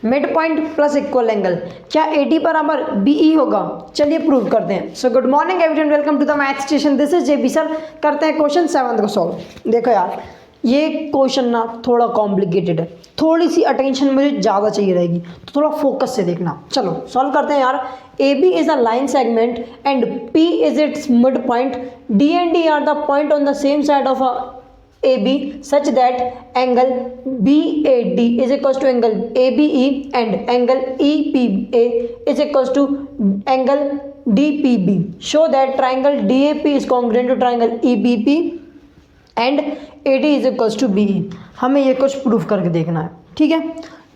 Mid point plus equal angle, क्या AD बराबर BE होगा? चलिए प्रूव करते हैं। So good morning everyone, welcome to the math station, this is JB sir. करते हैं क्वेश्चन 7 को सॉल्व। देखो यार, ये क्वेश्चन ना थोड़ा कॉम्प्लिकेटेड है, थोड़ी सी अटेंशन मुझे ज़्यादा चाहिए रहेगी, तो थोड़ा फोकस से देखना। चलो सॉल्व करते हैं यार। AB is a line segment and P is its mid point, D and D are the point on the same side of AB such that angle BAD is equals to angle ABE and angle EPA is equals to angle DPB. Show that triangle DAP is congruent to triangle EBP and AD is equals to BE. हमें ये कुछ proof करके देखना है, ठीक है।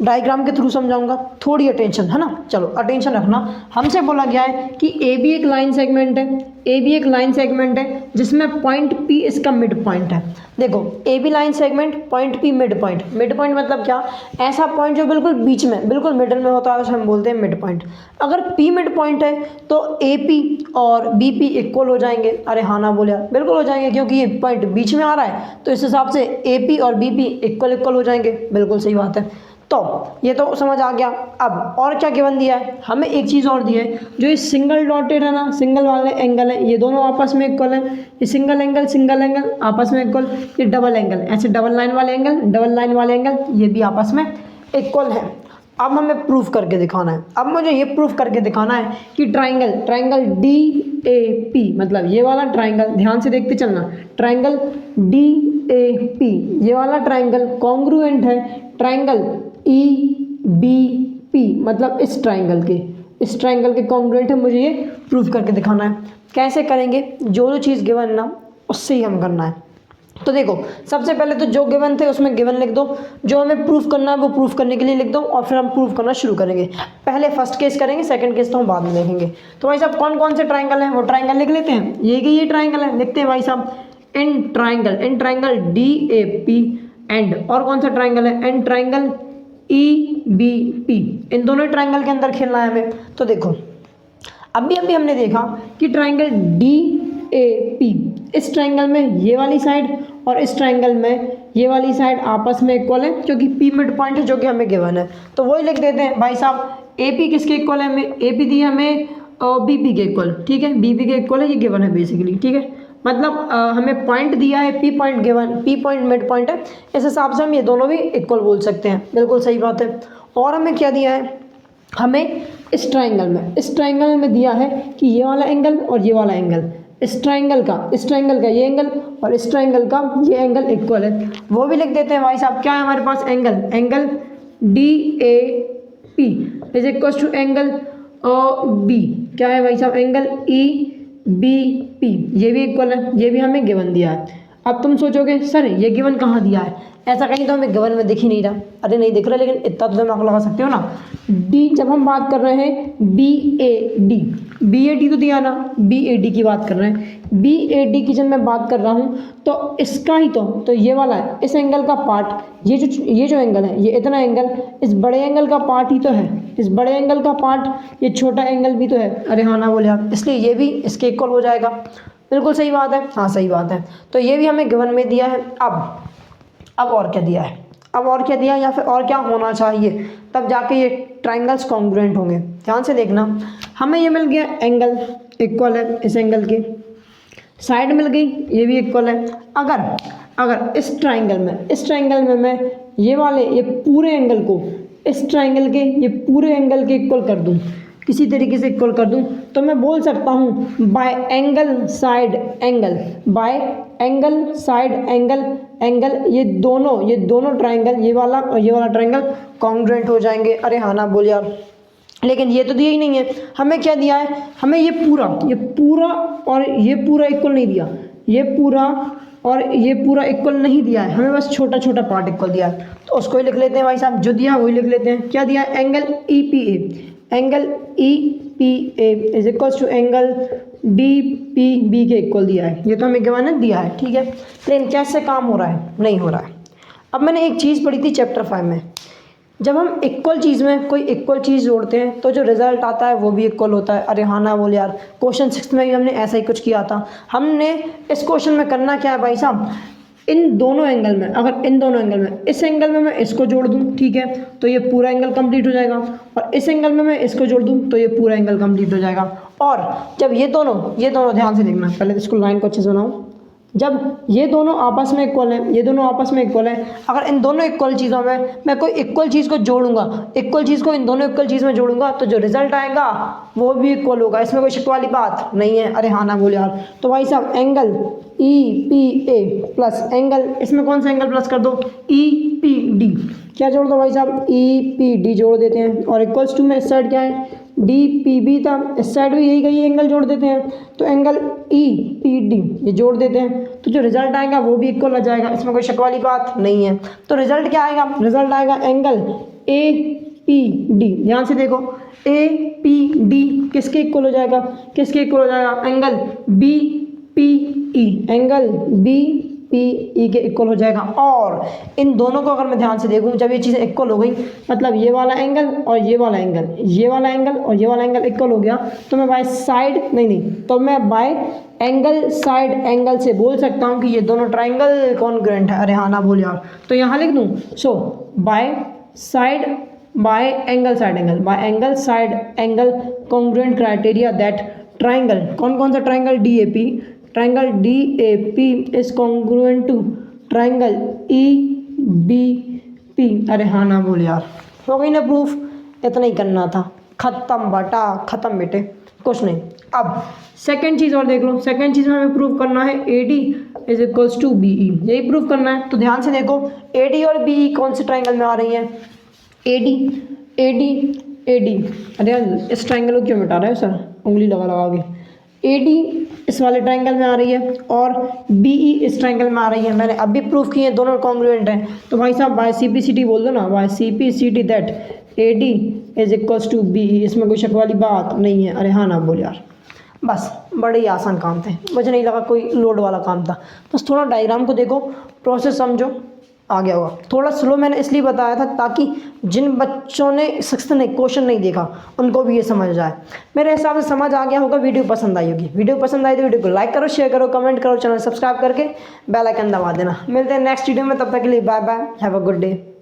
Diagram के through समझाऊंगा, थोड़ी अटेंशन है ना। चलो अटेंशन रखना। हमसे बोला गया है कि AB एक लाइन सेगमेंट है, AB एक लाइन सेगमेंट है जिसमें पॉइंट P इसका मिड पॉइंट है। देखो AB line segment, point P mid point. Mid point मतलब क्या? ऐसा पॉइंट जो बिल्कुल बीच में, बिल्कुल मिडल में होता है, उसे हम बोलते हैं मिड पॉइंट। अगर P मिड पॉइंट है तो AP और BP इक्वल हो जाएंगे। अरे हाँ ना बोलिया, बिल्कुल हो जाएंगे, क्योंकि ये पॉइंट बीच में आ रहा है तो इस हिसाब से AP और BP इक्वल हो जाएंगे। बिल्कुल सही बात है। तो ये तो समझ आ गया। अब और क्या गिवन दिया है? हमें एक चीज़ और दी है, जो ये सिंगल डॉटेड है ना, सिंगल वाले एंगल है, ये दोनों आपस में इक्वल है। ये सिंगल एंगल आपस में इक्वल, ये डबल एंगल, ऐसे डबल लाइन वाले एंगल ये भी आपस में इक्वल है। अब हमें प्रूफ करके दिखाना है। अब मुझे ये प्रूफ करके दिखाना है कि ट्राइंगल DAP, मतलब ये वाला ट्राइंगल, ध्यान से देखते चलना, ट्राइंगल DAP ये वाला ट्राइंगल कॉन्ग्रुएंट है ट्राइंगल EBP, मतलब इस ट्राइंगल के कॉन्ग्रुएंट है। मुझे ये प्रूफ करके दिखाना है। कैसे करेंगे? जो चीज़ गिवन ना उससे ही हम करना है। तो देखो, सबसे पहले तो जो गिवन थे उसमें गिवन लिख दो, जो हमें प्रूफ करना है वो प्रूफ करने के लिए लिख दो, और फिर हम प्रूफ करना शुरू करेंगे। पहले फर्स्ट केस करेंगे, सेकंड केस तो हम बाद में देखेंगे। तो भाई साहब कौन कौन से ट्राइंगल हैं वो ट्राइंगल लिख लेते हैं। ये ट्राइंगल है, लिखते हैं भाई साहब। इन ट्राइंगल DAP एंड, और कौन सा ट्राइंगल है? And triangle EBP। इन दोनों ट्राइंगल के अंदर खेलना है हमें। तो देखो अभी हमने देखा कि ट्राइंगल DAP, इस ट्राइंगल में ये वाली साइड और इस ट्राइंगल में ये वाली साइड आपस में इक्वल है, क्योंकि P मिड पॉइंट है जो कि हमें गिवन है। तो वही लिख देते हैं भाई साहब। AP किसके इक्वल है? हमें AP दी हमें BP के इक्वल, ठीक है। BP के इक्वल है, ये गिवन है बेसिकली, ठीक है। मतलब हमें पॉइंट दिया है, P point given, P point mid point है, इस हिसाब से हम ये दोनों भी इक्वल बोल सकते हैं। बिल्कुल सही बात है। और हमें क्या दिया है? हमें इस ट्राइंगल में दिया है कि ये वाला एंगल और ये वाला एंगल, इस ट्राइंगल का ये एंगल और इस ट्राइंगल का ये एंगल इक्वल है। वो भी लिख देते हैं भाई साहब। क्या है हमारे पास? Angle DAP is equal to angle B। क्या है भाई साहब? एंगल EBP, ये भी इक्वल है, ये भी हमें गिवन दिया है। अब तुम सोचोगे सर ये गिवन कहाँ दिया है? ऐसा कहीं तो हमें गिवन में दिख ही नहीं रहा। अरे नहीं दिख रहा, लेकिन इतना तो दिमाग लगा सकते हो ना। D, जब हम बात कर रहे हैं BAD तो दिया ना, BAD की बात कर रहे हैं। BAD की जब मैं बात कर रहा हूँ तो इसका ही तो ये वाला है, इस एंगल का पार्ट, ये जो एंगल है, ये इतना एंगल इस बड़े एंगल का पार्ट ही तो है, इस बड़े एंगल का पार्ट, ये छोटा एंगल भी तो है। अरे हाँ ना बोले आप, इसलिए ये भी इसके इक्वल हो जाएगा। बिल्कुल सही बात है, हाँ सही बात है। तो ये भी हमें गिवन में दिया है। अब और क्या दिया है? या फिर और क्या होना चाहिए तब जाके ये ट्राइंगल्स कॉन्ग्रुएंट होंगे? ध्यान से देखना। हमें ये मिल गया एंगल इक्वल है, इस एंगल के साइड मिल गई, ये भी इक्वल है। अगर इस ट्राइंगल में मैं ये पूरे एंगल को इस ट्राइंगल के ये पूरे एंगल के इक्वल कर दूं, किसी तरीके से इक्वल कर दूं, तो मैं बोल सकता हूँ बाय एंगल साइड एंगल ये दोनों ट्राइंगल, ये वाला और ये वाला ट्राइंगल कॉन्ग्रुएंट हो जाएंगे। अरे हाँ ना बोल यार, लेकिन ये तो दिया ही नहीं है। हमें क्या दिया है? हमें ये पूरा और ये पूरा इक्वल नहीं दिया, ये पूरा और ये पूरा इक्वल नहीं दिया है, हमें बस छोटा छोटा पार्ट इक्वल दिया है। तो उसको ही लिख लेते हैं भाई साहब, जो दिया वही लिख लेते हैं। क्या दिया? Angle EPA is equals to angle DPB के इक्वल दिया है। ये तो हमें गिवन दिया है, ठीक है। लेकिन कैसे काम हो रहा है? नहीं हो रहा है। अब मैंने एक चीज़ पढ़ी थी चैप्टर 5 में, जब हम इक्वल चीज़ में कोई इक्वल चीज़ जोड़ते हैं तो जो रिजल्ट आता है वो भी इक्वल होता है। अरे हाँ ना बोल यार, क्वेश्चन 6 में भी हमने ऐसा ही कुछ किया था। हमने इस क्वेश्चन में करना क्या है भाई साहब? इन दोनों एंगल में, अगर इन दोनों एंगल में, इस एंगल में मैं इसको जोड़ दूं, ठीक है, तो ये पूरा एंगल कंप्लीट हो जाएगा, और इस एंगल में मैं इसको जोड़ दूं तो ये पूरा एंगल कंप्लीट हो जाएगा। और जब ये दोनों ध्यान से देखना, पहले तो इसको लाइन को अच्छे से बनाऊं। जब ये दोनों आपस में इक्वल है, ये दोनों आपस में इक्वल है, अगर इन दोनों इक्वल चीज़ों में मैं कोई इक्वल चीज़ को जोड़ूंगा, इक्वल चीज़ को इन दोनों इक्वल चीज़ में जोड़ूंगा, तो जो रिजल्ट आएगा वो भी इक्वल होगा। इसमें कोई शक वाली बात नहीं है। अरे हाँ ना बोले यार। तो भाई साहब angle E P A plus angle, इसमें कौन सा एंगल प्लस कर दो, ई पी डी। क्या जोड़ दो भाई साहब, ई पी डी जोड़ देते हैं, और इक्वल्स टू में इस साइड क्या है, डी पी बी था, इस साइड भी यही एंगल जोड़ देते हैं, तो एंगल ई पी डी ये जोड़ देते हैं, तो जो रिजल्ट आएगा वो भी इक्वल आ जाएगा। इसमें कोई शक वाली बात नहीं है। तो रिजल्ट क्या आएगा, रिजल्ट आएगा एंगल ए पी डी। ध्यान से देखो, ए पी डी किसके इक्वल हो जाएगा, किसके इक्वल हो जाएगा, angle B P E, angle B P E के इक्वल हो जाएगा। और इन दोनों को अगर मैं ध्यान से देखूं, जब ये चीज़ें इक्वल हो गई, मतलब ये वाला एंगल और ये वाला एंगल, ये वाला एंगल और ये वाला एंगल इक्वल हो गया, तो मैं बाय साइड नहीं, तो मैं बाय एंगल साइड एंगल से बोल सकता हूँ कि ये दोनों ट्राइंगल कॉन्ग्रुएंट है। अरे हाँ ना बोल यार। तो यहाँ लिख दूँ, so by side by angle side angle, by angle side angle congruent criteria that triangle, कौन कौन सा triangle, D A P, triangle D A P is congruent to triangle E B P. अरे हाँ ना बोल यार। हो गई ना प्रूफ, इतना ही करना था, खत्म बेटा, खत्म बेटे, कुछ नहीं। अब सेकंड चीज़ और देख लो, सेकंड चीज़ में हमें प्रूव करना है A D is equals to B E, यही प्रूव करना है। तो ध्यान से देखो, ए डी और बी ई कौन से ट्राइंगल में आ रही हैं, A D A D A D. अरे यार इस ट्राइंगल को क्यों मिटा रहे हो सर, उंगली लगा लगा के। ए डी इस वाले ट्राइंगल में आ रही है और बी ई इस ट्राइंगल में आ रही है। मैंने अभी प्रूफ किए हैं, दोनों कॉन्ग्रुएंट हैं। तो भाई साहब by C P C T बोल दो ना, by C P C T that A D is equals to B E, इसमें कोई शक वाली बात नहीं है। अरे हाँ ना बोल यार। बस बड़े ही आसान काम थे, मुझे नहीं लगा कोई लोड वाला काम था। बस थोड़ा डायग्राम को देखो, प्रोसेस समझो, आ गया होगा। थोड़ा स्लो मैंने इसलिए बताया था ताकि जिन बच्चों ने सेक्शन ने क्वेश्चन नहीं देखा उनको भी ये समझ जाए। मेरे हिसाब से समझ आ गया होगा, वीडियो पसंद आई होगी। वीडियो पसंद आई तो वीडियो को लाइक करो, शेयर करो, कमेंट करो, चैनल सब्सक्राइब करके बेल आइकन दबा देना। मिलते हैं नेक्स्ट वीडियो में, तब तक के लिए bye bye, have a good day.